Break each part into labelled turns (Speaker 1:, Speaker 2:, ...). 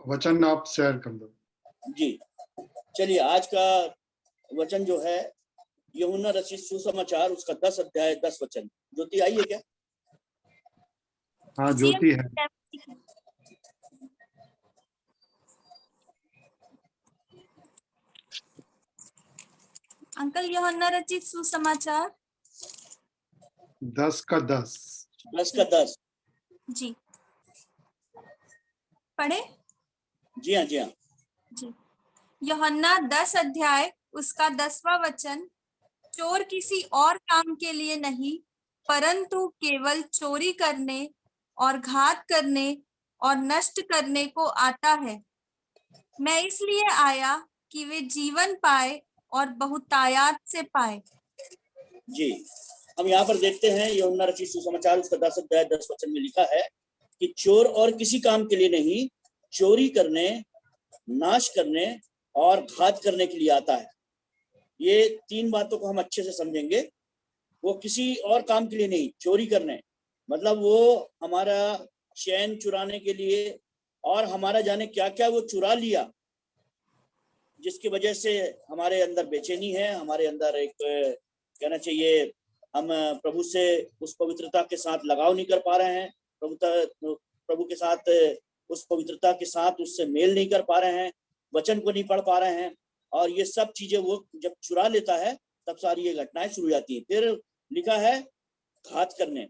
Speaker 1: वचन आप शेयर कर दो।
Speaker 2: जी, चलिए आज का वचन जो है यूहन्ना रचित सुसमाचार, उसका 10 अध्याय 10 वचन। ज्योति आई है क्या?
Speaker 1: हाँ, ज्योति है।
Speaker 3: अंकल, यूहन्ना रचित सुसमाचार
Speaker 1: 10 का 10।
Speaker 2: 10 का 10।
Speaker 3: जी, पढ़े?
Speaker 2: जी हाँ, जी हाँ।
Speaker 3: जी, यूहन्ना 10 अध्याय उसका 10वां वचन। चोर किसी और काम के लिए नहीं, परंतु केवल चोरी करने और घात करने और नष्ट करने को आता है। मैं इसलिए आया कि वे जीवन पाए और बहुतायत से पाए।
Speaker 2: जी, हम यहाँ पर देखते हैं यूहन्ना रचित सुसमाचार उसका 10 अध्याय 10 वचन में लिखा है कि चोर और किसी काम के लिए नहीं, चोरी करने, नाश करने और घात करने के लिए आता है। ये 3 बातों को हम अच्छे से समझेंगे। वो किसी और काम के लिए नहीं, चोरी करने मतलब वो हमारा चैन चुराने के लिए और हमारा जाने क्या क्या वो चुरा लिया, जिसकी वजह से हमारे अंदर बेचैनी है, हमारे अंदर एक कहना चाहिए हम प्रभु से उस पवित्रता के साथ लगाव नहीं कर पा रहे हैं, प्रभु के साथ उस पवित्रता के साथ उससे मेल नहीं कर पा रहे हैं, वचन को नहीं पढ़ पा रहे हैं, और ये सब चीजें वो जब चुरा लेता है तब सारी ये घटनाएं शुरू हो जाती है। फिर लिखा है घात करने,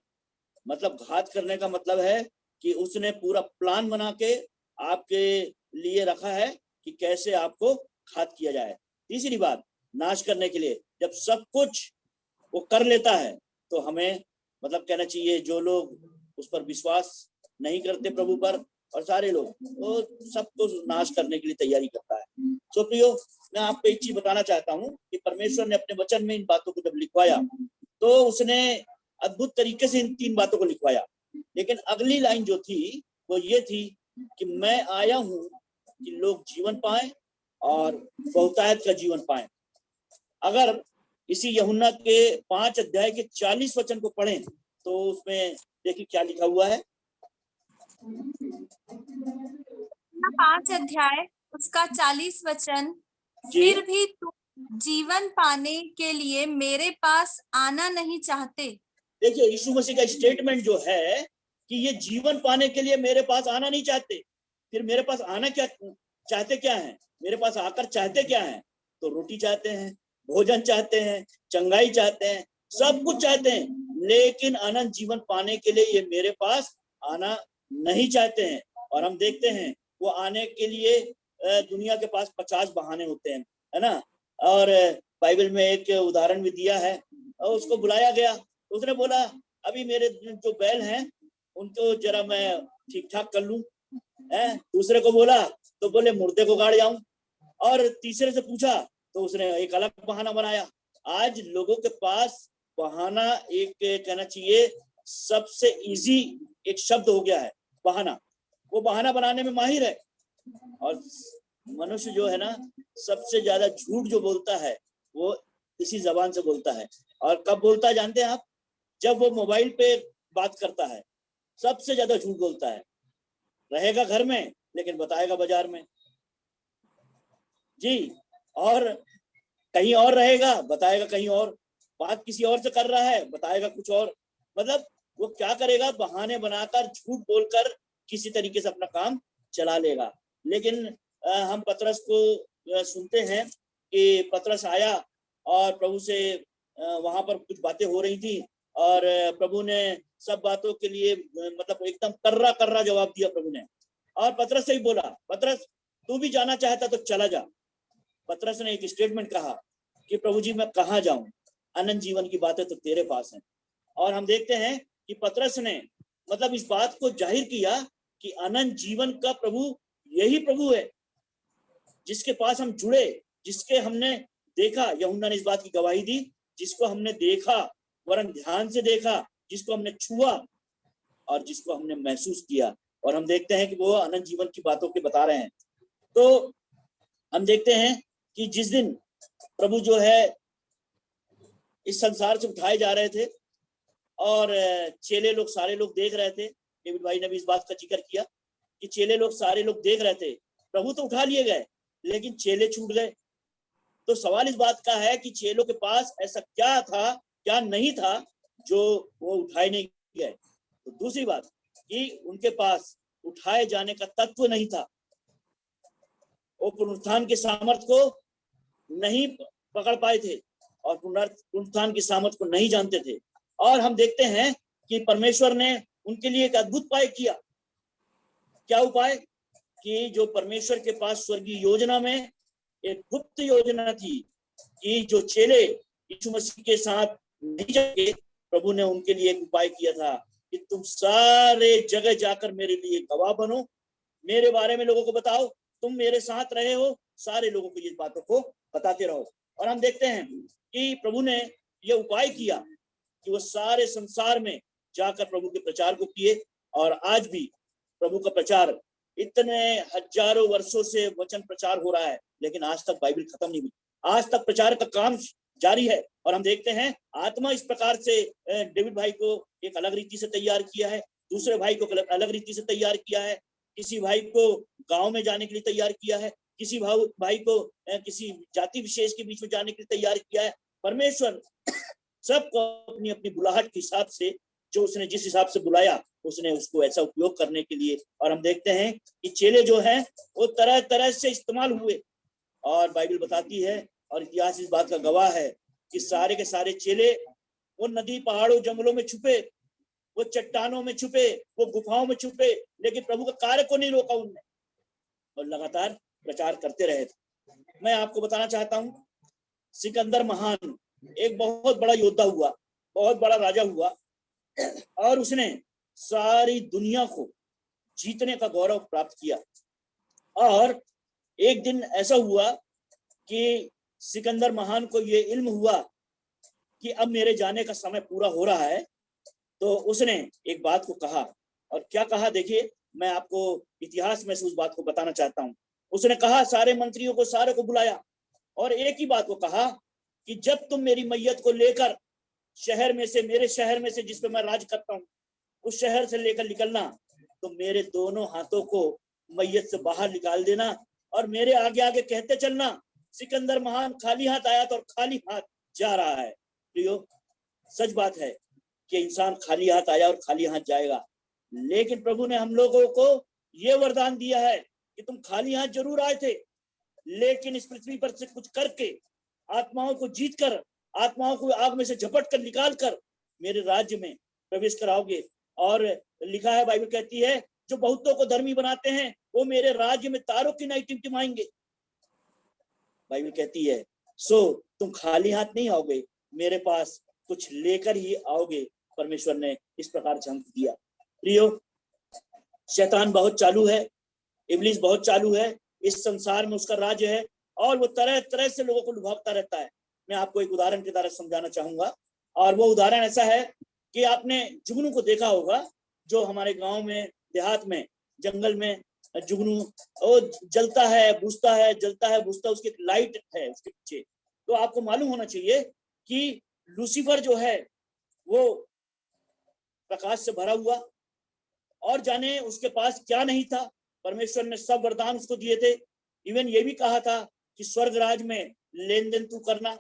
Speaker 2: मतलब घात करने का मतलब है कि उसने पूरा प्लान बना के आपके लिए रखा है कि कैसे आपको घात किया जाए। तीसरी बात, नाश करने के लिए जब सब कुछ वो कर लेता है तो हमें मतलब कहना चाहिए जो लोग उस पर विश्वास नहीं करते प्रभु पर और सारे लोग, वो सबको नाश करने के लिए तैयारी करता है। सो प्रियो, मैं आपको एक चीज बताना चाहता हूँ कि परमेश्वर ने अपने वचन में इन बातों को जब लिखवाया तो उसने अद्भुत तरीके से इन 3 बातों को लिखवाया, लेकिन अगली लाइन जो थी वो ये थी कि मैं आया हूं कि लोग जीवन पाएं और बहुतायत का जीवन पाएं। अगर इसी यूहन्ना के 5 अध्याय के 40 वचन को पढ़ें तो उसमें देखिए क्या लिखा हुआ है।
Speaker 3: 5 अध्याय उसका 40 वचन। फिर भी तुम जीवन पाने के लिए मेरे पास आना नहीं चाहते।
Speaker 2: देखिए यीशु मसीह का स्टेटमेंट जो है कि ये जीवन पाने के लिए मेरे पास आना नहीं चाहते। फिर मेरे पास आना क्या चाहते, क्या है मेरे पास आकर चाहते क्या है? तो रोटी चाहते हैं, भोजन चाहते हैं, चंगाई चाहते हैं, सब कुछ चाहते हैं, लेकिन अनंत जीवन पाने के लिए ये मेरे पास आना नहीं चाहते हैं। और हम देखते हैं वो आने के लिए दुनिया के पास 50 बहाने होते हैं, है ना। और बाइबल में एक उदाहरण भी दिया है, और उसको बुलाया गया, उसने बोला अभी मेरे जो बैल हैं उनको जरा मैं ठीक ठाक कर लूं। दूसरे को बोला तो बोले मुर्दे को गाड़ जाऊं, और तीसरे से पूछा तो उसने एक अलग बहाना बनाया। आज लोगों के पास बहाना एक कहना चाहिए सबसे इजी एक शब्द हो गया है, बहाना। वो बहाना बनाने में माहिर है। और मनुष्य जो है ना सबसे ज्यादा झूठ जो बोलता है वो इसी जबान से बोलता है। और कब बोलता है जानते हैं आप? जब वो मोबाइल पे बात करता है सबसे ज्यादा झूठ बोलता है। रहेगा घर में लेकिन बताएगा बाजार में जी, और कहीं और रहेगा बताएगा कहीं और, बात किसी और से कर रहा है बताएगा कुछ और। मतलब वो क्या करेगा, बहाने बनाकर झूठ बोलकर किसी तरीके से अपना काम चला लेगा। लेकिन हम पतरस को सुनते हैं कि पतरस आया और प्रभु से वहां पर कुछ बातें हो रही थी, और प्रभु ने सब बातों के लिए मतलब एकदम कर्रा जवाब दिया प्रभु ने। और पतरस से ही बोला, पतरस तू भी जाना चाहता तो चला जा। पतरस ने एक स्टेटमेंट कहा कि प्रभु जी मैं कहाँ जाऊं, अनंत जीवन की बातें तो तेरे पास हैं। और हम देखते हैं कि पतरस ने मतलब इस बात को जाहिर किया कि अनंत जीवन का प्रभु यही प्रभु है जिसके पास हम जुड़े, जिसके हमने देखा। यूहन्ना ने इस बात की गवाही दी, जिसको हमने देखा, वरन ध्यान से देखा, जिसको हमने छुआ और जिसको हमने महसूस किया। और हम देखते हैं कि वो अनंत जीवन की बातों के बता रहे हैं। तो हम देखते हैं कि जिस दिन प्रभु जो है इस संसार से उठाए जा रहे थे और चेले लोग सारे लोग देख रहे थे, डेविड भाई ने भी इस बात का जिक्र किया कि चेले लोग सारे लोग देख रहे थे प्रभु तो उठा लिए गए, लेकिन चेले छूट गए। तो सवाल इस बात का है कि चेलों के पास ऐसा क्या था, क्या नहीं था जो वो उठाए नहीं गए। तो दूसरी बात कि उनके पास उठाए जाने का तत्व नहीं था, वो पुनरुत्थान के सामर्थ्य को नहीं पकड़ पाए थे और पुनरुत्थान की सामर्थ्य को नहीं जानते थे। और हम देखते हैं कि परमेश्वर ने उनके लिए एक अद्भुत उपाय किया। क्या उपाय? कि जो परमेश्वर के पास स्वर्गीय योजना में एक गुप्त योजना थी कि जो चेले यीशु मसीह के साथ नहीं जाएंगे, प्रभु ने उनके लिए एक उपाय किया था कि तुम सारे जगह जाकर मेरे लिए गवाह बनो, मेरे बारे में लोगों को बताओ, तुम मेरे साथ रहे हो, सारे लोगों को ये बातों को बताते रहो। और हम देखते हैं कि प्रभु ने ये उपाय किया कि वो सारे संसार में जाकर प्रभु के प्रचार को किए। और आज भी प्रभु का प्रचार, इतने हजारों वर्षों से वचन प्रचार हो रहा है, लेकिन आज तक बाइबल खत्म नहीं हुई, आज तक प्रचार का काम जारी है। और हम देखते हैं आत्मा इस प्रकार से डेविड भाई को एक अलग रीति से तैयार किया है, दूसरे भाई को अलग रीति से तैयार किया है, किसी भाई को गांव में जाने के लिए तैयार किया है, किसी भाई को किसी जाति विशेष के बीच में जाने के लिए तैयार किया है। परमेश्वर सबको अपनी अपनी बुलाहट के हिसाब से, जो उसने जिस हिसाब से बुलाया, उसने उसको ऐसा उपयोग करने के लिए। और हम देखते हैं कि चेले जो हैं वो तरह तरह से इस्तेमाल हुए। और बाइबल बताती है और इतिहास इस बात का गवाह है कि सारे के सारे चेले वो नदी, पहाड़ों, जंगलों में छुपे, वो चट्टानों में छुपे, वो गुफाओं में छुपे, लेकिन प्रभु का कार्य को नहीं रोका उनने, और लगातार प्रचार करते रहे। मैं आपको बताना चाहता हूं, सिकंदर महान एक बहुत बड़ा योद्धा हुआ, बहुत बड़ा राजा हुआ, और उसने सारी दुनिया को जीतने का गौरव प्राप्त किया। और एक दिन ऐसा हुआ कि सिकंदर महान को ये इल्म हुआ कि अब मेरे जाने का समय पूरा हो रहा है। तो उसने एक बात को कहा, और क्या कहा देखिए, मैं आपको इतिहास में से उस बात को बताना चाहता हूं। उसने कहा, सारे मंत्रियों को, सारे को बुलाया, और एक ही बात को कहा कि जब तुम मेरी मैयत को लेकर शहर में से, मेरे शहर में से जिस पे मैं राज करता हूँ, उस शहर से लेकर निकलना, तो मेरे दोनों हाथों को मैयत से बाहर निकाल देना और मेरे आगे आगे कहते चलना, सिकंदर महान खाली हाथ आया था और खाली हाथ जा रहा है। प्रियो, सच बात है कि इंसान खाली हाथ आया और खाली हाथ जाएगा, लेकिन प्रभु ने हम लोगों को ये वरदान दिया है कि तुम खाली हाथ जरूर आए थे, लेकिन इस पृथ्वी पर से कुछ करके, आत्माओं को जीत कर, आत्माओं को आग में से झपट कर निकाल कर मेरे राज्य में प्रवेश कराओगे। और लिखा है, बाइबल कहती है, जो बहुतों को धर्मी बनाते हैं वो मेरे राज्य में तारों की नाई टिमटिमाएंगे। बाइबल कहती है, सो तुम खाली हाथ नहीं आओगे, मेरे पास कुछ लेकर ही आओगे। परमेश्वर ने इस प्रकार से हमको दिया। प्रियो, शैतान बहुत चालू है, इब्लीस बहुत चालू है, इस संसार में उसका राज्य है, और वो तरह तरह से लोगों को लुभावता रहता है। मैं आपको एक उदाहरण के द्वारा समझाना चाहूंगा, और वो उदाहरण ऐसा है कि आपने जुगनू को देखा होगा, जो हमारे गांव में, देहात में, जंगल में जुगनू वो जलता है, बुझता है, जलता है, बुझता है, उसकी एक लाइट है उसके पीछे। तो आपको मालूम होना चाहिए कि लूसीफर जो है वो प्रकाश से भरा हुआ, और जाने उसके पास क्या नहीं था। परमेश्वर ने सब वरदान उसको दिए थे, इवन ये भी कहा था कि स्वर्ग राज में लेन देन तू करना,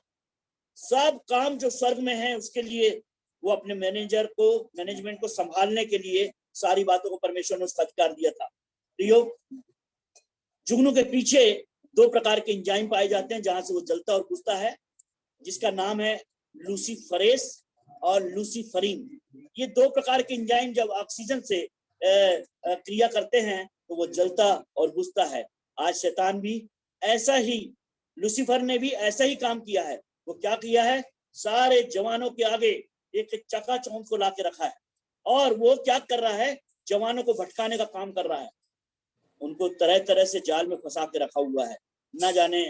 Speaker 2: सब काम जो स्वर्ग में है उसके लिए वो अपने मैनेजमेंट को संभालने के लिए सारी बातों को परमेश्वर ने उसका अधिकार दिया था। प्रियो, जुगनू के पीछे दो प्रकार के एंजाइम पाए जाते हैं जहां से वो जलता और बुझता है, जिसका नाम है लूसीफरेस और लूसीफरीन। ये दो प्रकार के एंजाइम जब ऑक्सीजन से क्रिया करते हैं तो वो जलता और बुझता है। आज शैतान भी ऐसा ही, लूसीफर ने भी ऐसा ही काम किया है। वो क्या किया है, सारे जवानों के आगे एक चकाचौंध को लाके रखा है, और वो क्या कर रहा है, जवानों को भटकाने का काम कर रहा है। उनको तरह तरह से जाल में फंसा के रखा हुआ है, ना जाने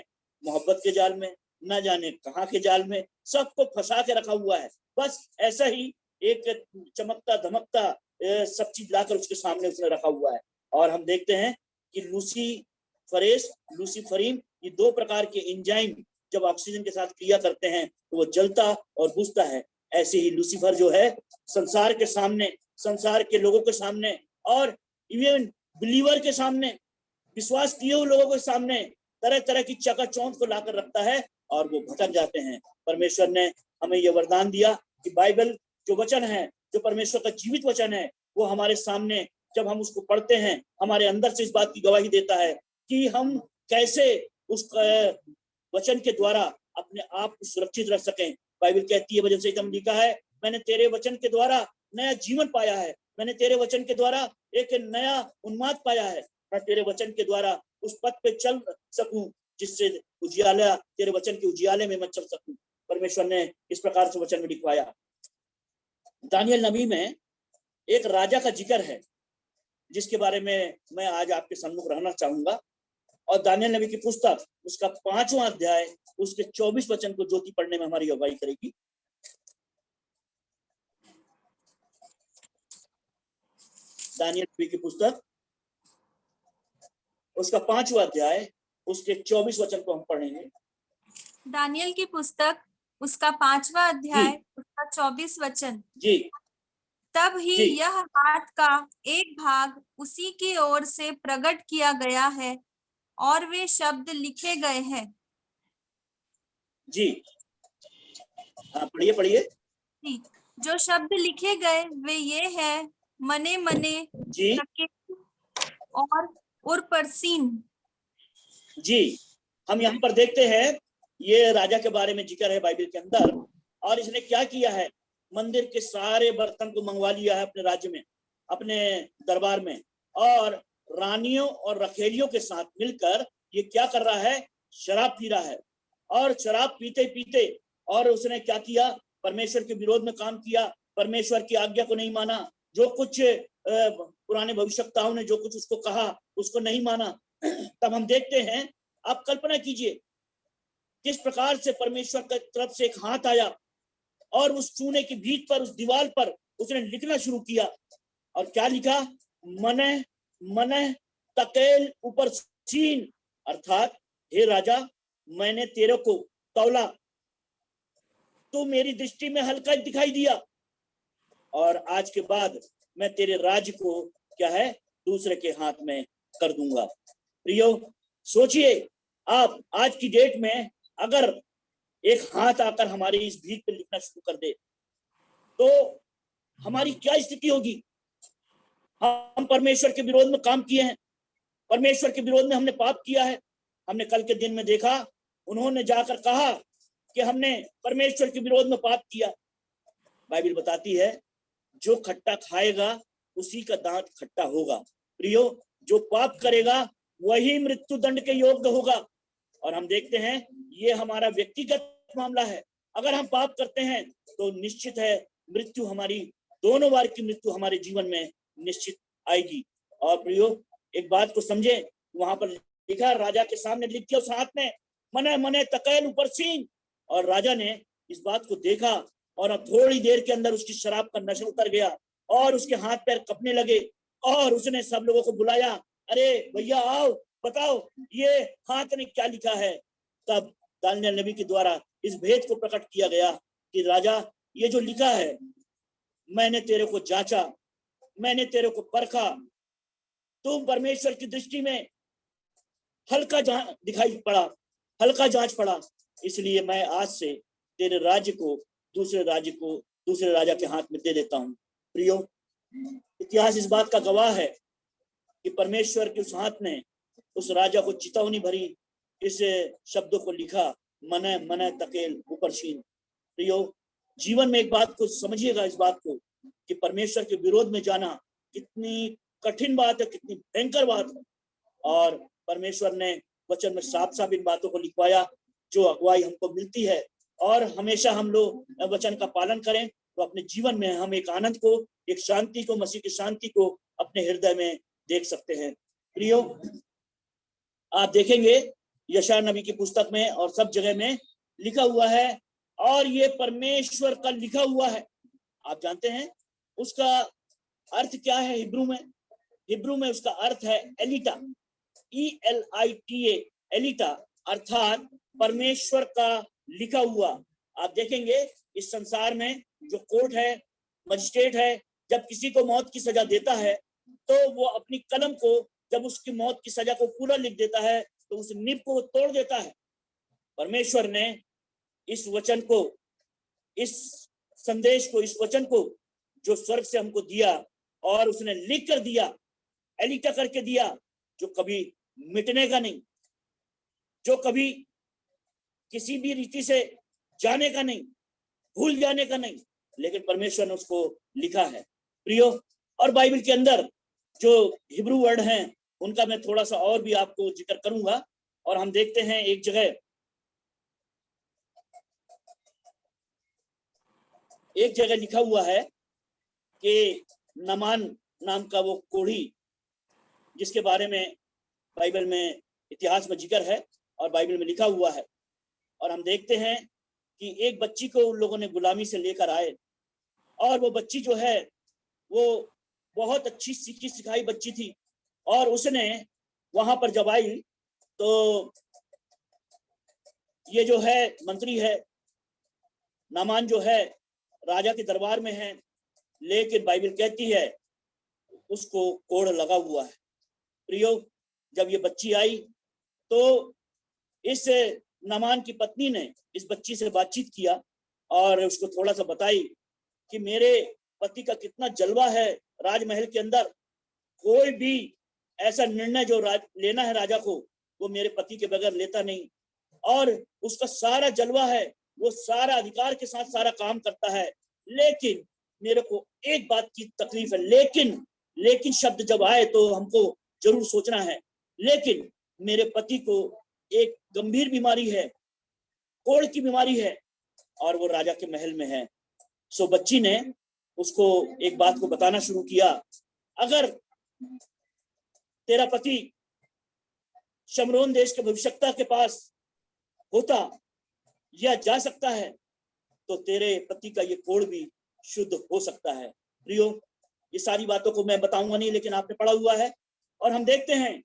Speaker 2: मोहब्बत के जाल में, ना जाने कहाँ के जाल में, सबको फंसा के रखा हुआ है। बस ऐसा ही एक चमकता धमकता सब चीज लाकर उसके सामने उसने रखा हुआ है। और हम देखते हैं कि लूसीफरेस, लूसीफरीन, ये दो प्रकार के एंजाइम जब ऑक्सीजन के साथ क्रिया करते हैं तो वो जलता और बुझता है। ऐसे ही लूसीफर जो है संसार के सामने, संसार के लोगों के सामने, और इवन बिलीवर के सामने विश्वास किए हुए लोगों के सामने तरह तरह की चकाचौंध को लाकर रखता है और वो भटक जाते हैं। परमेश्वर ने हमें यह वरदान दिया कि बाइबल जो वचन है, जो परमेश्वर का जीवित वचन है, वो हमारे सामने जब हम उसको पढ़ते हैं, हमारे अंदर से इस बात की गवाही देता है कि हम कैसे उस वचन के द्वारा अपने आप को सुरक्षित रख सकें। बाइबल कहती है, वचन से हम लिखा है, मैंने तेरे वचन के द्वारा नया जीवन पाया है, मैंने तेरे वचन के द्वारा एक नया उन्माद पाया है, मैं तेरे वचन के द्वारा उस पथ पे चल सकूं जिससे उजियाला, तेरे वचन के उजियाले में मैं चल सकूं। परमेश्वर ने इस प्रकार से वचन में लिखवाया। दानियल नबी में एक राजा का जिक्र है जिसके बारे में मैं आज आपके सम्मुख रहना चाहूंगा। और दानियल नबी की पुस्तक उसका 5वां अध्याय उसके 24 वचन को ज्योति पढ़ने में हमारी अगुवाई करेगी। दानियल नबी की पुस्तक उसका 5वां अध्याय उसके 24 वचन को हम पढ़ेंगे।
Speaker 3: दानियल की पुस्तक उसका 5वां अध्याय उसका 24 वचन।
Speaker 2: जी।
Speaker 3: तब ही
Speaker 2: जी।
Speaker 3: यह हाथ का एक भाग उसी की ओर से प्रकट किया गया है और वे शब्द लिखे गए हैं।
Speaker 2: जी हाँ, पढ़िए पढ़िए।
Speaker 3: जी, जो शब्द लिखे गए वे ये है, मने मने
Speaker 2: जी।
Speaker 3: और उरपरसीन।
Speaker 2: जी, हम यहाँ पर देखते हैं ये राजा के बारे में जिक्र है बाइबल के अंदर। और इसने क्या किया है, मंदिर के सारे बर्तन को मंगवा लिया है अपने राज्य में, अपने दरबार में, और रानियों और रखेलियों के साथ मिलकर ये क्या कर रहा है, शराब पी रहा है। और शराब पीते पीते और उसने क्या किया, परमेश्वर के विरोध में काम किया, परमेश्वर की आज्ञा को नहीं माना, जो कुछ पुराने भविष्यवक्ताओं ने जो कुछ उसको कहा उसको नहीं माना। तब हम देखते हैं, आप कल्पना कीजिए किस प्रकार से परमेश्वर की तरफ से एक हाथ आया और उस चूने की भीत पर, उस दीवार पर उसने लिखना शुरू किया। और क्या लिखा, मने मने तकेल ऊपर सीन, अर्थात हे राजा, मैंने तेरे को तौला, तू मेरी दृष्टि में हल्का दिखाई दिया, और आज के बाद मैं तेरे राज्य को क्या है, दूसरे के हाथ में कर दूंगा। प्रियो, सोचिए आप आज की डेट में अगर एक हाथ आकर हमारी इस भीत पर लिखना शुरू कर दे तो हमारी क्या स्थिति होगी। हम परमेश्वर के विरोध में काम किए हैं, परमेश्वर के विरोध में हमने पाप किया है। हमने कल के दिन में देखा, उन्होंने जाकर कहा कि हमने परमेश्वर के विरोध में पाप किया। बाइबल बताती है, जो खट्टा खाएगा उसी का दांत खट्टा होगा। प्रियो, जो पाप करेगा वही मृत्यु दंड के योग्य होगा। और हम देखते हैं ये हमारा व्यक्तिगत मामला है। अगर हम पाप करते हैं तो निश्चित है मृत्यु, हमारी दोनों बार की मृत्यु हमारे जीवन में निश्चित आएगी। और प्रियो, एक बात को समझे, वहां पर लिखा, राजा के सामने लिख दिया उस हाथ में, मने मने तकैल ऊपर सीन। और राजा ने इस बात को देखा और अब थोड़ी देर के अंदर उसकी शराब का नशा उतर गया और उसके हाथ पैर कपने लगे। और उसने सब लोगों को बुलाया, अरे भैया आओ, बताओ ये हाथ ने क्या लिखा है। तब दानियल नबी के द्वारा इस भेद को प्रकट किया गया कि राजा, ये जो लिखा है, मैंने तेरे को जांचा, मैंने तेरे को परखा, तुम परमेश्वर की दृष्टि में हल्का दिखाई पड़ा, हल्का जांच पड़ा, इसलिए मैं आज से तेरे राज्य को दूसरे राजा के हाथ में दे देता हूं। प्रियो, इतिहास इस बात का गवाह है कि परमेश्वर के उस हाथ ने उस राजा को चेतावनी भरी इस शब्दों को लिखा, मने मने तकेल ऊपर शीन। प्रियो, जीवन में एक बात को समझिएगा, इस बात को कि परमेश्वर के विरोध में जाना कितनी कठिन बात है, कितनी भयंकर बात है। और परमेश्वर ने वचन में साफ साफ इन बातों को लिखवाया जो अगुवाई हमको मिलती है। और हमेशा हम लोग वचन का पालन करें तो अपने जीवन में हम एक आनंद को, एक शांति को, मसीह की शांति को अपने हृदय में देख सकते हैं। प्रियो, आप देखेंगे यशायाह नबी की पुस्तक में और सब जगह में लिखा हुआ है, और ये परमेश्वर का लिखा हुआ है। आप जानते हैं उसका अर्थ क्या है हिब्रू में? हिब्रू में उसका अर्थ है एलिटा, ELITA, एलिटा, अर्थात परमेश्वर का लिखा हुआ। आप देखेंगे इस संसार में जो कोर्ट है, मजिस्ट्रेट है, जब किसी को मौत की सजा देता है तो वो अपनी कलम को जब उसकी मौत की सजा को पूरा लिख देता है तो उस निब को तोड़ देता है। परमेश्वर ने इस वचन को, इस संदेश को, इस वचन को जो स्वर्ग से हमको दिया और उसने लिख कर दिया, एलिटा करके दिया, जो कभी मिटने का नहीं, जो कभी किसी भी रीति से जाने का नहीं, भूल जाने का नहीं, लेकिन परमेश्वर ने उसको लिखा है प्रियो। और बाइबल के अंदर जो हिब्रू वर्ड हैं उनका मैं थोड़ा सा और भी आपको जिक्र करूंगा। और हम देखते हैं एक जगह लिखा हुआ है कि नमान नाम का वो कोढ़ी, जिसके बारे में बाइबल में, इतिहास में जिक्र है और बाइबल में लिखा हुआ है। और हम देखते हैं कि एक बच्ची को उन लोगों ने गुलामी से लेकर आए और वो बच्ची जो है वो बहुत अच्छी सीखी सिखाई बच्ची थी। और उसने वहां पर जब आई तो ये जो है मंत्री है नामान, जो है राजा के दरबार में है, लेकिन बाइबल कहती है उसको कोढ़ लगा हुआ है। प्रियो, जब ये बच्ची आई तो इस नामान की पत्नी ने इस बच्ची से बातचीत किया और उसको थोड़ा सा बताई कि मेरे पति का कितना जलवा है राजमहल के अंदर, कोई भी ऐसा निर्णय जो लेना है राजा को, वो मेरे पति के बगैर लेता नहीं, और उसका सारा जलवा है, वो सारा अधिकार के साथ सारा काम करता है। लेकिन मेरे को एक बात की तकलीफ है, लेकिन शब्द जब आए तो हमको जरूर सोचना है। लेकिन मेरे पति को एक गंभीर बीमारी है, कोढ़ की बीमारी है, और वो राजा के महल में है। सो बच्ची ने उसको एक बात को बताना शुरू किया, अगर तेरा पति शमरोन देश के भविष्यवक्ता के पास होता या जा सकता है तो तेरे पति का ये कोढ़ भी शुद्ध हो सकता है। प्रियो, ये सारी बातों को मैं बताऊंगा नहीं, लेकिन आपने पढ़ा हुआ है। और हम देखते हैं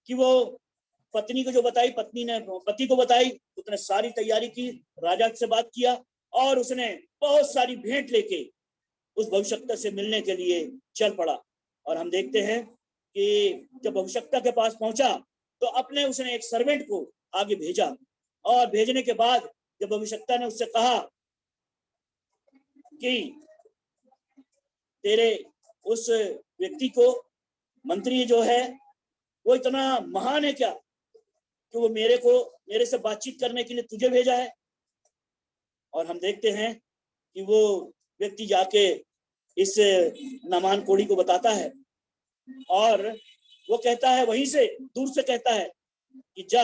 Speaker 2: कि वो पत्नी को जो बताई, पत्नी ने पति को बताई, उसने सारी तैयारी की, राजा से बात किया और उसने बहुत सारी भेंट लेके उस भविष्यवक्ता से मिलने के लिए चल पड़ा। और हम देखते हैं कि जब भविष्यवक्ता के पास पहुंचा तो अपने उसने एक सर्वेंट को आगे भेजा, और भेजने के बाद जब भविष्यवक्ता ने उससे कहा कि तेरे उस व्यक्ति को, मंत्री जो है वो इतना महान है क्या कि वो मेरे से बातचीत करने के लिए तुझे भेजा है। और हम देखते हैं कि वो व्यक्ति जाके इस नामान कोढ़ी को बताता है और वो कहता है, वहीं से दूर से कहता है कि जा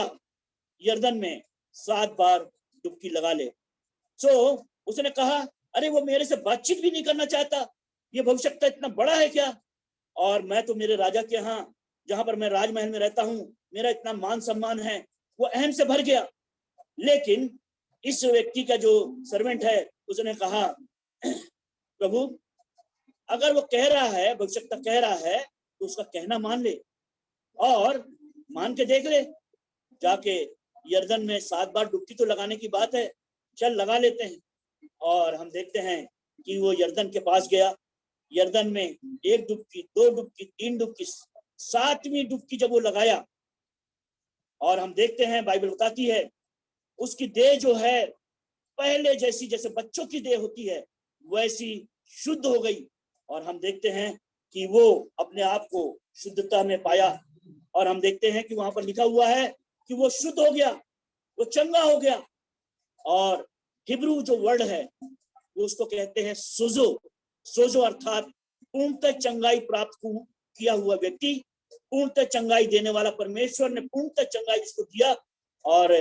Speaker 2: यर्दन में 7 बार डुबकी लगा ले। सो उसने कहा, अरे वो मेरे से बातचीत भी नहीं करना चाहता, ये भविष्यवक्ता इतना बड़ा है क्या? और मैं तो मेरे राजा के यहाँ, जहां पर मैं राजमहल में रहता हूँ, मेरा इतना मान सम्मान है, वो अहम से भर गया। लेकिन इस व्यक्ति का जो सर्वेंट है उसने कहा, प्रभु अगर वो कह रहा है, भविष्यवक्ता कह रहा है, तो उसका कहना मान ले और मान के देख ले, जाके यर्दन में 7 बार डुबकी तो लगाने की बात है, चल लगा लेते हैं। और हम देखते हैं कि वो यर्दन के पास गया, यर्दन में 1 डुबकी, 2 डुबकी, 3 डुबकी, 7वीं डुबकी जब वो लगाया, और हम देखते हैं बाइबल बताती है उसकी देह जो है पहले जैसी, जैसे बच्चों की देह होती है वैसी शुद्ध हो गई। और हम देखते हैं कि वो अपने आप को शुद्धता में पाया, और हम देखते हैं कि वहां पर लिखा हुआ है कि वो शुद्ध हो गया, वो चंगा हो गया। और हिब्रू जो वर्ड है वो उसको कहते हैं सोजो अर्थात पूर्णतः चंगाई प्राप्त किया हुआ व्यक्ति, पूर्णतः चंगाई देने वाला परमेश्वर ने पूर्णतः चंगाई इसको दिया। और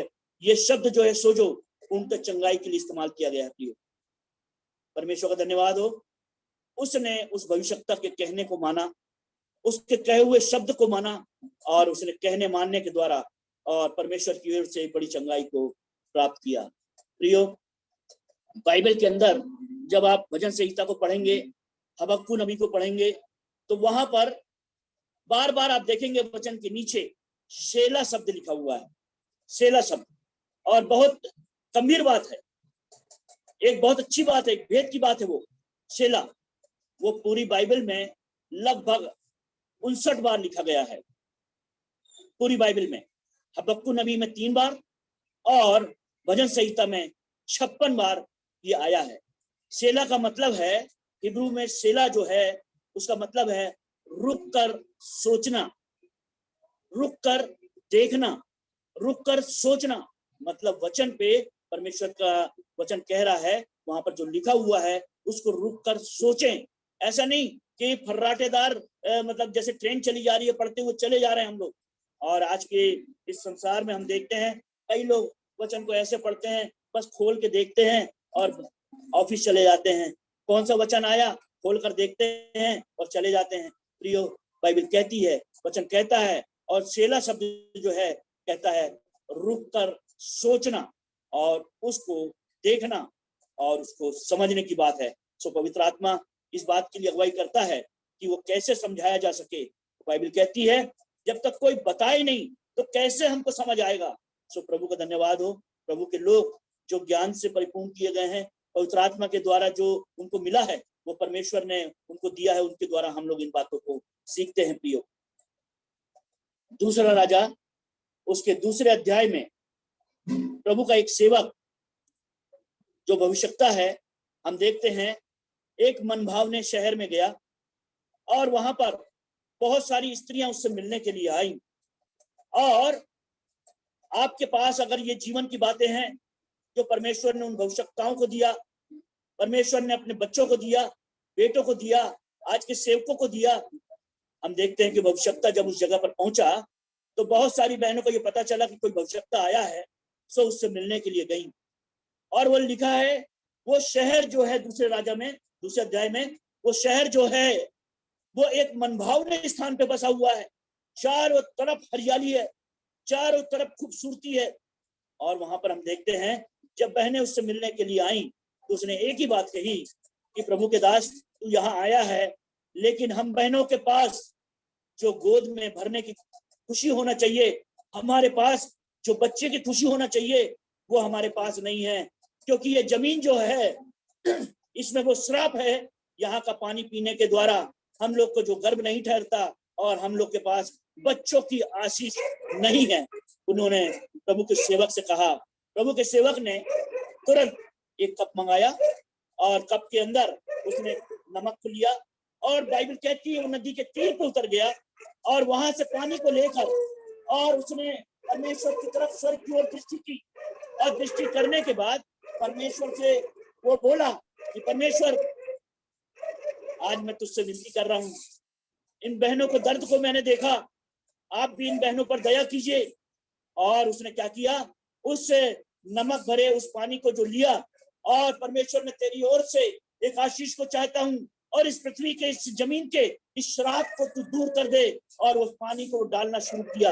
Speaker 2: ये शब्द जो है सोजो, पूर्णतः चंगाई के लिए इस्तेमाल किया गया है। परमेश्वर का धन्यवाद हो, उसने उस भविष्यवक्ता के कहने को माना, उसके कहे हुए शब्द को माना, और उसने कहने मानने के द्वारा और परमेश्वर की ओर से बड़ी चंगाई को प्राप्त किया। प्रियो, बाइबल के अंदर जब आप भजन संहिता को पढ़ेंगे, हबक्कू नबी को पढ़ेंगे, तो वहां पर बार बार आप देखेंगे वचन के नीचे शेला शब्द लिखा हुआ है, शेला शब्द। और बहुत गंभीर बात है, एक बहुत अच्छी बात है, एक भेद की बात है वो शेला। वो पूरी बाइबल में लगभग 59 बार लिखा गया है, पूरी बाइबल में। हबक्कू नबी में 3 बार और भजन संहिता में 56 बार ये आया है। सेला का मतलब है, हिब्रू में सेला जो है उसका मतलब है रुक कर सोचना, रुक कर देखना, रुक कर सोचना। मतलब वचन पे परमेश्वर का वचन कह रहा है, वहां पर जो लिखा हुआ है उसको रुक कर सोचें। ऐसा नहीं कि फर्राटेदार मतलब जैसे ट्रेन चली जा रही है, पढ़ते हुए चले जा रहे हैं हम लोग। और आज के इस संसार में हम देखते हैं कई लोग वचन को ऐसे पढ़ते हैं, बस खोल के देखते हैं और ऑफिस चले जाते हैं। कौन सा वचन आया खोल कर देखते हैं और चले जाते हैं। प्रियो, बाइबल कहती है, वचन कहता है, और सेला शब्द जो है कहता है रुक कर सोचना और उसको देखना और उसको समझने की बात है। सो पवित्र आत्मा इस बात के लिए अगुवाई करता है कि वो कैसे समझाया जा सके। बाइबल कहती है जब तक कोई बताए नहीं तो कैसे हमको समझ आएगा। सो प्रभु का धन्यवाद हो, प्रभु के लोग जो ज्ञान से परिपूर्ण किए गए हैं, पवित्र आत्मा के द्वारा जो उनको मिला है वो परमेश्वर ने उनको दिया है, उनके द्वारा हम लोग इन बातों को सीखते हैं। प्रियो, दूसरा राजा उसके दूसरे अध्याय में प्रभु का एक सेवक जो भविष्यवक्ता है, हम देखते हैं एक मनभावने शहर में गया और वहां पर बहुत सारी स्त्रियां उससे मिलने के लिए आई। और आपके पास अगर ये जीवन की बातें हैं जो परमेश्वर ने उन भविष्यवक्ताओं को दिया, परमेश्वर ने अपने बच्चों को दिया, बेटों को दिया, आज के सेवकों को दिया। हम देखते हैं कि भविष्यवक्ता जब उस जगह पर पहुंचा तो बहुत सारी बहनों को ये पता चला कि कोई भविष्यवक्ता आया है, सो उससे मिलने के लिए गई। और वो लिखा है वो शहर जो है दूसरे राजा में, दूसरे अध्याय में, वो शहर जो है वो एक मनभावने स्थान पे बसा हुआ है। चारों तरफ हरियाली है, चारों तरफ खूबसूरती है। और वहां पर हम देखते हैं जब बहनें उससे मिलने के लिए आई तो उसने एक ही बात कही कि प्रभु के दास, तू यहाँ आया है, लेकिन हम बहनों के पास जो गोद में भरने की खुशी होना चाहिए, हमारे पास जो बच्चे की खुशी होना चाहिए, वो हमारे पास नहीं है। क्योंकि ये जमीन जो है इसमें वो श्राप है। यहाँ का पानी पीने के द्वारा हम लोग को जो गर्भ नहीं ठहरता और हम लोग के पास बच्चों की आशीष नहीं है। उन्होंने प्रभु के सेवक से कहा। प्रभु के सेवक ने तुरंत एक कप मंगाया और कप के अंदर उसने नमक को लिया और बाइबल कहती है वो नदी के तीर पर उतर गया और वहां से पानी को लेकर और उसने परमेश्वर की तरफ स्वर्ग की ओर दृष्टि की। और दृष्टि करने के बाद परमेश्वर से वो बोला कि परमेश्वर, आज मैं तुझसे विनती कर रहा हूँ, इन बहनों को दर्द को मैंने देखा, आप भी इन बहनों पर दया कीजिए। और उसने क्या किया, उससे नमक भरे उस पानी को जो लिया और परमेश्वर, मैं तेरी ओर से एक आशीष को चाहता हूँ और इस पृथ्वी के, इस जमीन के इस श्राप को तू दूर कर दे। और उस पानी को डालना शुरू किया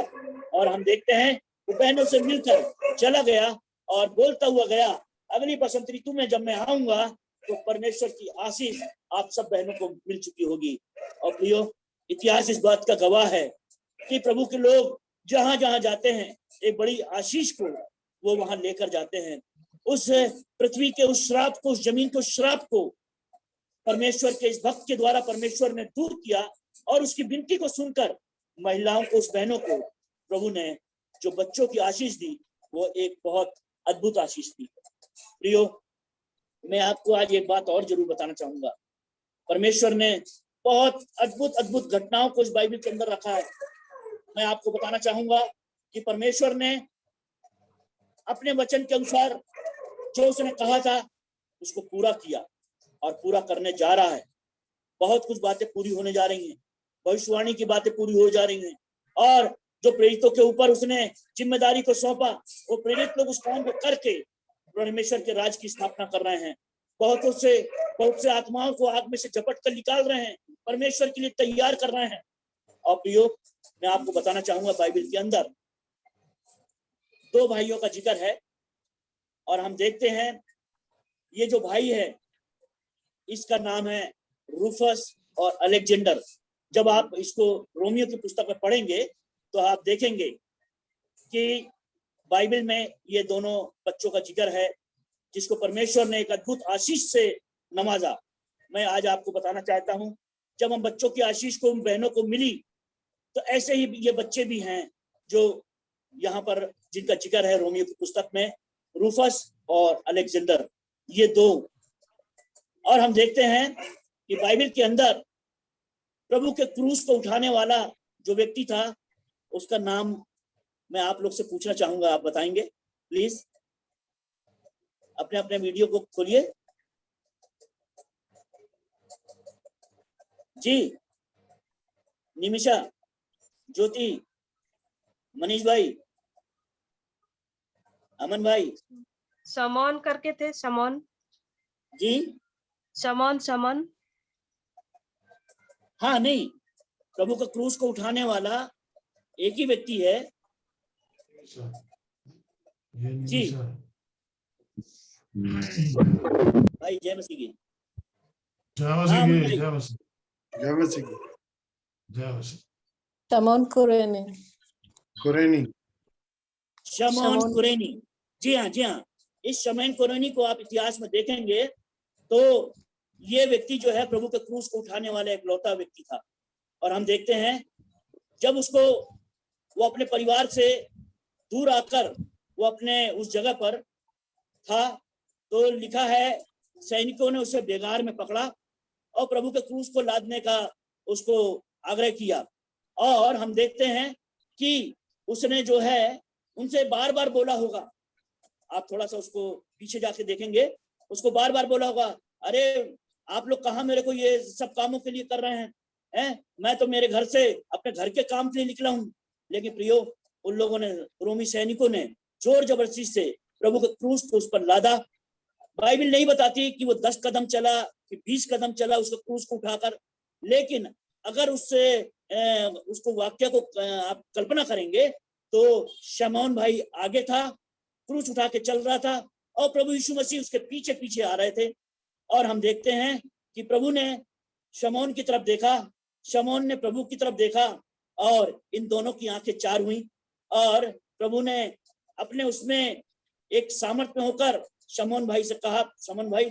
Speaker 2: और हम देखते हैं वो बहनों से मिलकर चला गया और बोलता हुआ गया, अगली बसंत ऋतु में जब मैं आऊंगा तो परमेश्वर की आशीष आप सब बहनों को मिल चुकी होगी। और प्रियो, इतिहास इस बात का गवाह है कि प्रभु के लोग जहां जहां जाते हैं एक बड़ी आशीष को वो वहां लेकर जाते हैं। उस पृथ्वी के उस श्राप को, उस जमीन के उस श्राप को परमेश्वर के इस भक्त के द्वारा परमेश्वर ने दूर किया और उसकी विनती को सुनकर महिलाओं को, उस बहनों को प्रभु ने जो बच्चों की आशीष दी वो एक बहुत अद्भुत आशीष दी। प्रियो, मैं आपको आज एक बात और जरूर बताना चाहूंगा। परमेश्वर ने बहुत अद्भुत अद्भुत घटनाओं को इस बाइबल के अंदर रखा है। मैं आपको बताना चाहूंगा कि परमेश्वर ने अपने वचन के अनुसार जो उसने कहा था उसको पूरा किया और पूरा करने जा रहा है। बहुत कुछ बातें पूरी होने जा रही हैं, भविष्यवाणी की बातें पूरी हो जा रही हैं और जो प्रेरितों के ऊपर उसने जिम्मेदारी को सौंपा वो प्रेरित लोग उस काम को करके परमेश्वर के राज की स्थापना कर रहे हैं। बहुत से आत्माओं को आग में से झपट कर निकाल रहे हैं, परमेश्वर के लिए तैयार कर रहे हैं। और प्रियो, मैं आपको बताना चाहूंगा बाइबल के अंदर 2 भाइयों का जिक्र है और हम देखते हैं ये जो भाई है इसका नाम है रूफस और अलेक्जेंडर। जब आप इसको रोमियो की पुस्तक में पढ़ेंगे तो आप देखेंगे कि बाइबल में ये दोनों बच्चों का जिक्र है जिसको परमेश्वर ने एक अद्भुत आशीष से नवाजा। मैं आज आपको बताना चाहता हूं, जब हम बच्चों की आशीष को उन बहनों को मिली तो ऐसे ही ये बच्चे भी हैं जो यहाँ पर जिनका जिक्र है रोमियो की पुस्तक में, रूफस और अलेक्जेंडर, ये दो। और हम देखते हैं कि बाइबल के अंदर प्रभु के क्रूस को उठाने वाला जो व्यक्ति था, उसका नाम मैं आप लोग से पूछना चाहूंगा, आप बताएंगे प्लीज। अपने अपने वीडियो को खोलिए जी। निमिषा, ज्योति, मनीष भाई, अमन भाई।
Speaker 1: समौन करके थे, समौन
Speaker 2: जी,
Speaker 1: समौन समौन।
Speaker 2: हाँ नहीं, प्रभु का क्रूस को उठाने वाला एक ही व्यक्ति है जी। भाई जय मसीह की। हाँ अमन भाई।
Speaker 4: शमौन कुरेनी।
Speaker 2: शमौन कुरेनी, जी हाँ जी हाँ। इस शमौन कुरेनी को आप इतिहास में देखेंगे तो ये व्यक्ति जो है प्रभु के क्रूस को उठाने वाला एक लौता व्यक्ति था। और हम देखते हैं जब उसको वो अपने परिवार से दूर आकर वो अपने उस जगह पर था, तो लिखा है सैनिकों ने उसे बेगार में पकड़ा और प्रभु के क्रूस को लादने का उसको आग्रह किया। और हम देखते हैं कि उसने जो है उनसे बार बार बोला होगा, आप थोड़ा सा उसको पीछे जाके देखेंगे, उसको बार बार बोला होगा, अरे आप लोग कहाँ मेरे को ये सब कामों के लिए कर रहे हैं? मैं तो मेरे घर से अपने घर के काम के लिए निकला हूँ। लेकिन प्रियो, उन लोगों ने, रोमी सैनिकों ने जोर जबरदस्ती से प्रभु के क्रूस को उस पर लादा। बाइबल नहीं बताती कि वो 10 कदम चला कि 20 कदम चला उसको क्रूस को उठाकर, लेकिन अगर उससे उसको वाक्य को आप कल्पना करेंगे तो शमौन भाई आगे था, क्रूस उठा के चल रहा था और प्रभु यीशु मसीह उसके पीछे पीछे आ रहे थे। और हम देखते हैं कि प्रभु ने शमौन की तरफ देखा, शमौन ने प्रभु की तरफ देखा और इन दोनों की आंखें चार हुई। और प्रभु ने अपने उसमें एक सामर्थ्य में होकर शमौन भाई से कहा, शमौन भाई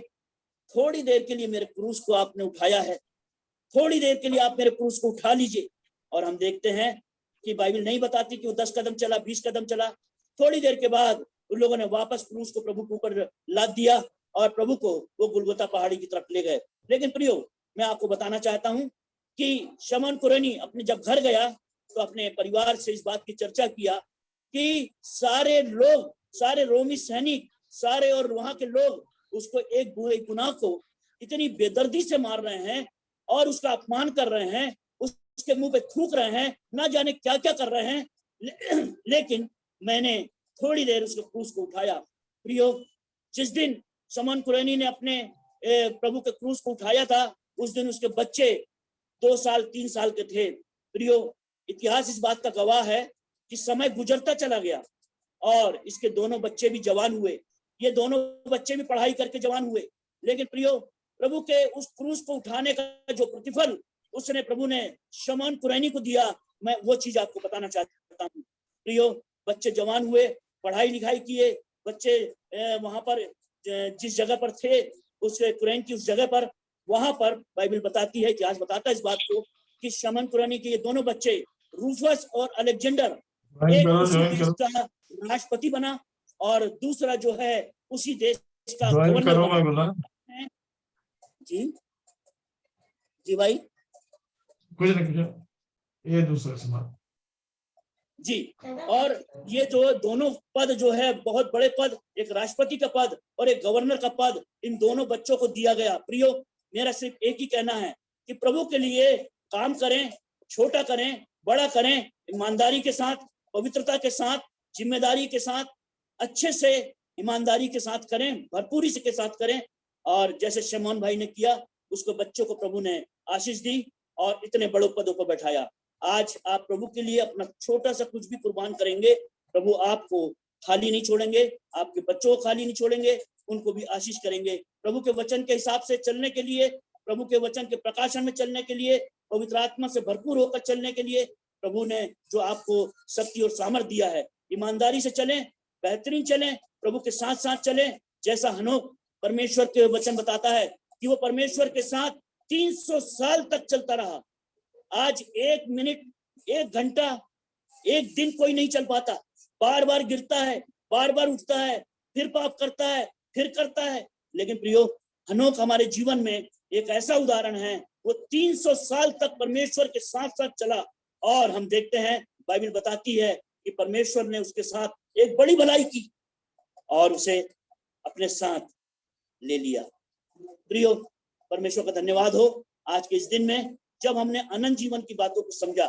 Speaker 2: थोड़ी देर के लिए मेरे क्रूस को आपने उठाया है, थोड़ी देर के लिए आप मेरे क्रूस को उठा लीजिए। और हम देखते हैं कि बाइबल नहीं बताती कि वो 10 कदम चला, 20 कदम चला। थोड़ी देर के बाद उन लोगों ने वापस क्रूस को प्रभु के ऊपर लाद दिया और प्रभु को वो गुलगुता पहाड़ी की तरफ ले गए। लेकिन प्रियो, मैं आपको बताना चाहता हूं कि शमौन कुरेनी अपने जब घर गया तो अपने परिवार से इस बात की चर्चा किया कि सारे लोग, सारे रोमी सैनिक, सारे और वहां के लोग उसको एक गुनाह को इतनी बेदर्दी से मार रहे हैं और उसका अपमान कर रहे हैं, उसके मुंह पे थूक रहे हैं, ना जाने क्या क्या कर रहे हैं। लेकिन मैंने थोड़ी देर उसके क्रूस को उठाया। प्रियो, जिस दिन शमौन कुरेनी ने अपने प्रभु के क्रूस को उठाया था, उस दिन उसके बच्चे 2 साल 3 साल के थे। प्रियो, इतिहास इस बात का गवाह है कि समय गुजरता चला गया और इसके दोनों बच्चे भी जवान हुए, ये दोनों बच्चे भी पढ़ाई करके जवान हुए। लेकिन प्रियो, प्रभु के उस क्रूस को उठाने का जो प्रतिफल उसने, प्रभु ने शमौन कुरेनी को दिया, मैं वो चीज आपको बताना चाहता हूँ। प्रियो, बच्चे जवान हुए, पढ़ाई लिखाई किए, बच्चे वहां पर जिस जगह पर थे, उस कुरैन की उस जगह पर, वहां पर बाइबल बताती है, इतिहास बताता है इस बात को कि शमौन कुरेनी के ये दोनों बच्चे रूफस और अलेक्जेंडर, एक उसी देश का राष्ट्रपति बना और दूसरा जो है उसी देश का गवर्नर बना। जी जी भाई,
Speaker 5: कुछ नहीं, ये दूसरा सवाल
Speaker 2: जी। और ये जो दोनों पद जो है, बहुत बड़े पद, एक राष्ट्रपति का पद और एक गवर्नर का पद, इन दोनों बच्चों को दिया गया। प्रियो, मेरा सिर्फ एक ही कहना है कि प्रभु के लिए काम करें, छोटा करें, बड़ा करें, ईमानदारी के साथ, पवित्रता के साथ, जिम्मेदारी के साथ, अच्छे से ईमानदारी के साथ करें, भरपूरी से के साथ करें। और जैसे शमौन भाई ने किया, उसको बच्चों को प्रभु ने आशीष दी और इतने बड़े पदों पर बैठाया। आज आप प्रभु के लिए अपना छोटा सा कुछ भी कुर्बान करेंगे, प्रभु आपको खाली नहीं छोड़ेंगे, आपके बच्चों को खाली नहीं छोड़ेंगे, उनको भी आशीष करेंगे। प्रभु के वचन के हिसाब से चलने के लिए, प्रभु के वचन के प्रकाशन में चलने के लिए, पवित्र आत्मा से भरपूर होकर चलने के लिए प्रभु ने जो आपको शक्ति और सामर्थ दिया है, ईमानदारी से चलें, बेहतरीन चलें, प्रभु के साथ साथ चलें। जैसा हनोक, परमेश्वर के वचन बताता है कि वो परमेश्वर के साथ 300 साल तक चलता रहा। आज 1 मिनट, 1 घंटा एक दिन कोई नहीं चल पाता, बार बार गिरता है, बार बार उठता है, फिर पाप करता है, फिर करता है। लेकिन प्रियो, हनोक हमारे जीवन में एक ऐसा उदाहरण है, वो 300 साल तक परमेश्वर के साथ साथ चला, और हम देखते हैं बाइबल बताती है कि परमेश्वर ने उसके साथ एक बड़ी भलाई की और उसे अपने साथ ले लिया। प्रियो, परमेश्वर का धन्यवाद हो आज के इस दिन में, जब हमने अनंत जीवन की बातों को समझा।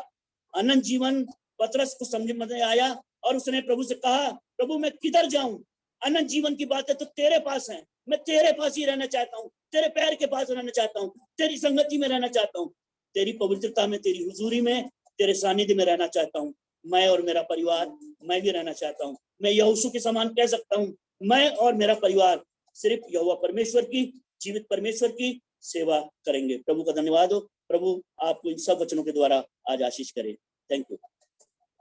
Speaker 2: अनंत जीवन पतरस को समझ में आया और उसने प्रभु से कहा, प्रभु मैं किधर जाऊं? अनंत जीवन की बातें तो तेरे पास हैं, मैं तेरे पास ही रहना चाहता हूँ, तेरे पैर के पास रहना चाहता हूँ, तेरी संगति में रहना चाहता हूँ, तेरी पवित्रता में, तेरी हुजूरी में, तेरे सानिध्य में रहना चाहता हूँ। मैं और मेरा परिवार, मैं भी रहना चाहता हूँ। मैं यहोशू के समान कह सकता हूँ, मैं और मेरा परिवार सिर्फ यहोवा परमेश्वर की, जीवित परमेश्वर की सेवा करेंगे। प्रभु का धन्यवाद हो। प्रभु आपको इन सब वचनों के द्वारा आज आशीष करे। Thank you.